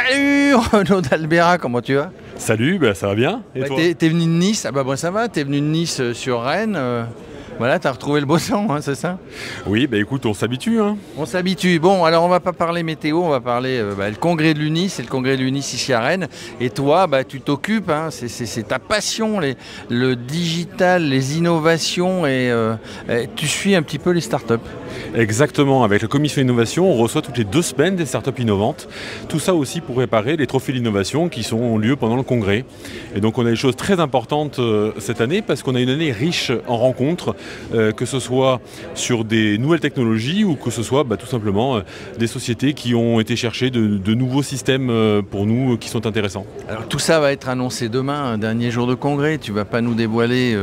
Salut Renaud d'Albera, comment tu vas? Salut, ça va bien. Et toi? T'es venu de Nice? Ah bah moi ça va, t'es venu de Nice sur Rennes. Voilà, t'as retrouvé le beau temps, hein, c'est ça? Oui, écoute, on s'habitue. Hein. On s'habitue. Bon, alors on va pas parler météo, on va parler le congrès de l'UNIS, c'est le congrès de l'UNIS ici à Rennes. Et toi, tu t'occupes, hein, c'est ta passion, le digital, les innovations, et tu suis un petit peu les startups. Exactement, avec la commission innovation, on reçoit toutes les 2 semaines des startups innovantes. Tout ça aussi pour préparer les trophées d'innovation qui sont lieu pendant le congrès. Et donc on a des choses très importantes cette année parce qu'on a une année riche en rencontres, que ce soit sur des nouvelles technologies ou que ce soit tout simplement des sociétés qui ont été chercher de nouveaux systèmes pour nous qui sont intéressants. Alors tout ça va être annoncé demain, un dernier jour de congrès. Tu vas pas nous dévoiler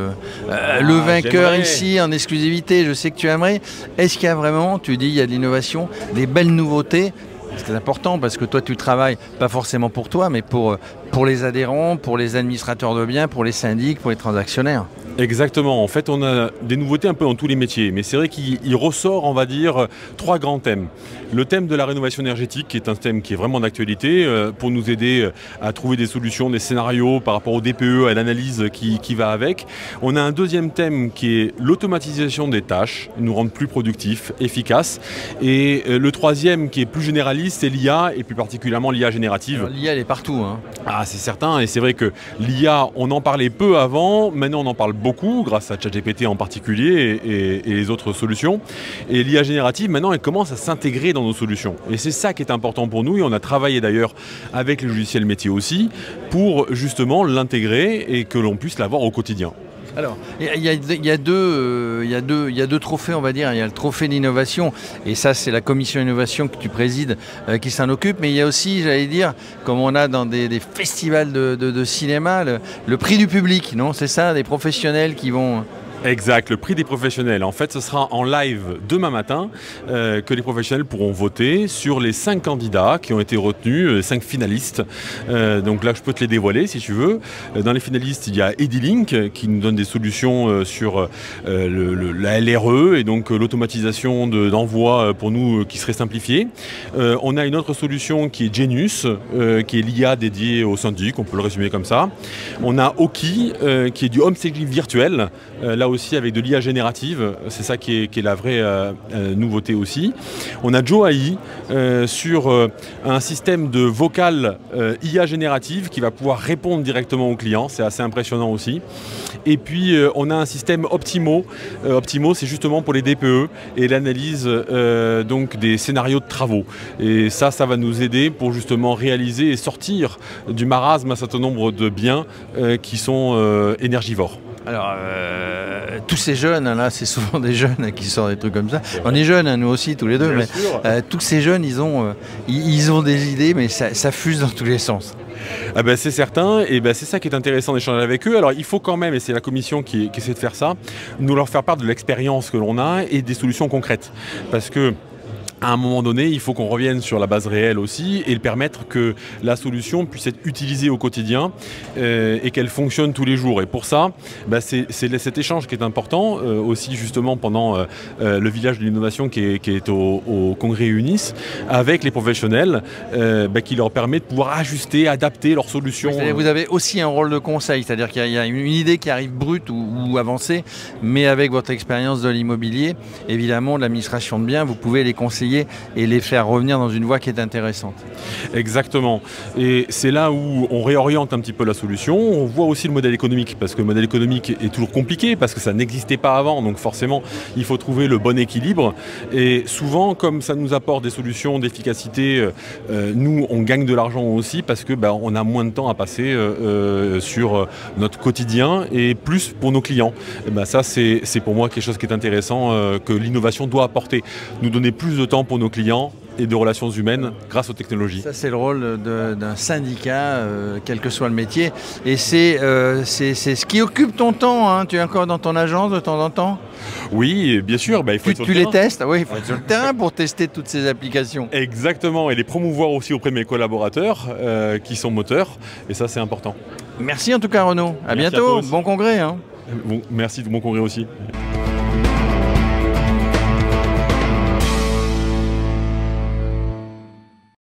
le vainqueur ici en exclusivité, je sais que tu aimerais. Est-ce qu'il y a vraiment, tu dis, il y a de l'innovation, des belles nouveautés? C'est important parce que toi tu travailles pas forcément pour toi, mais pour les adhérents, pour les administrateurs de biens, pour les syndics, pour les transactionnaires. Exactement, en fait on a des nouveautés un peu dans tous les métiers, mais c'est vrai qu'il ressort, on va dire, 3 grands thèmes. Le thème de la rénovation énergétique, qui est un thème qui est vraiment d'actualité, pour nous aider à trouver des solutions, des scénarios par rapport au DPE, à l'analyse qui va avec. On a un deuxième thème qui est l'automatisation des tâches, nous rendre plus productifs, efficaces. Et le troisième qui est plus généraliste, c'est l'IA, et plus particulièrement l'IA générative. L'IA elle est partout. Hein. Ah, c'est certain, et c'est vrai que l'IA, on en parlait peu avant, maintenant on en parle beaucoup, grâce à ChatGPT en particulier et les autres solutions. Et l'IA générative, maintenant, elle commence à s'intégrer dans nos solutions. Et c'est ça qui est important pour nous, et on a travaillé d'ailleurs avec les logiciels métiers aussi, pour justement l'intégrer et que l'on puisse l'avoir au quotidien. Alors, il y a deux trophées, on va dire. Il y a le trophée d'innovation, et ça, c'est la commission innovation que tu présides qui s'en occupe. Mais il y a aussi, j'allais dire, comme on a dans des festivals de cinéma, le prix du public, non? C'est ça, des professionnels qui vont... Exact, le prix des professionnels. En fait, ce sera en live demain matin que les professionnels pourront voter sur les 5 candidats qui ont été retenus, les 5 finalistes. Donc là, je peux te les dévoiler si tu veux. Dans les finalistes, il y a Edilink qui nous donne des solutions sur la LRE et donc l'automatisation d'envoi pour nous qui serait simplifiée. On a une autre solution qui est Genius, qui est l'IA dédiée au syndic, on peut le résumer comme ça. On a Oki, qui est du home staging virtuel. Là aussi avec de l'IA générative, c'est ça qui est la vraie nouveauté aussi. On a Joe AI sur un système de vocal IA générative qui va pouvoir répondre directement aux clients, c'est assez impressionnant aussi. Et puis on a un système Optimo. Optimo, c'est justement pour les DPE et l'analyse donc des scénarios de travaux. Et ça va nous aider pour justement réaliser et sortir du marasme un certain nombre de biens qui sont énergivores. Alors, tous ces jeunes, là, c'est souvent des jeunes qui sortent des trucs comme ça. On est jeunes, hein, nous aussi, tous les deux, mais tous ces jeunes, ils ont des idées, mais ça fuse dans tous les sens. Ah c'est certain, et c'est ça qui est intéressant d'échanger avec eux. Alors il faut quand même, et c'est la commission qui essaie de faire ça, nous leur faire part de l'expérience que l'on a et des solutions concrètes. Parce que à un moment donné, il faut qu'on revienne sur la base réelle aussi et permettre que la solution puisse être utilisée au quotidien et qu'elle fonctionne tous les jours. Et pour ça, c'est cet échange qui est important aussi justement pendant le village de l'innovation qui est au congrès UNIS avec les professionnels qui leur permet de pouvoir ajuster, adapter leurs solutions. Vous avez aussi un rôle de conseil, c'est-à-dire qu'il y a une idée qui arrive brute ou avancée, mais avec votre expérience de l'immobilier, évidemment, de l'administration de biens, vous pouvez les conseiller et les faire revenir dans une voie qui est intéressante. Exactement. Et c'est là où on réoriente un petit peu la solution. On voit aussi le modèle économique, parce que le modèle économique est toujours compliqué, parce que ça n'existait pas avant. Donc forcément, il faut trouver le bon équilibre. Et souvent, comme ça nous apporte des solutions d'efficacité, nous, on gagne de l'argent aussi, parce que on a moins de temps à passer sur notre quotidien et plus pour nos clients. Et ça, c'est pour moi quelque chose qui est intéressant, que l'innovation doit apporter. Nous donner plus de temps pour nos clients et de relations humaines grâce aux technologies. Ça, c'est le rôle d'un syndicat, quel que soit le métier. Et c'est ce qui occupe ton temps. Hein. Tu es encore dans ton agence de temps en temps? Oui, bien sûr. Il faut être sur le terrain. Tu les testes? Oui, il faut être sur le terrain pour tester toutes ces applications. Exactement. Et les promouvoir aussi auprès de mes collaborateurs qui sont moteurs. Et ça, c'est important. Merci en tout cas, Renaud. À bientôt. Bon congrès. Hein. Bon, merci, bon congrès aussi.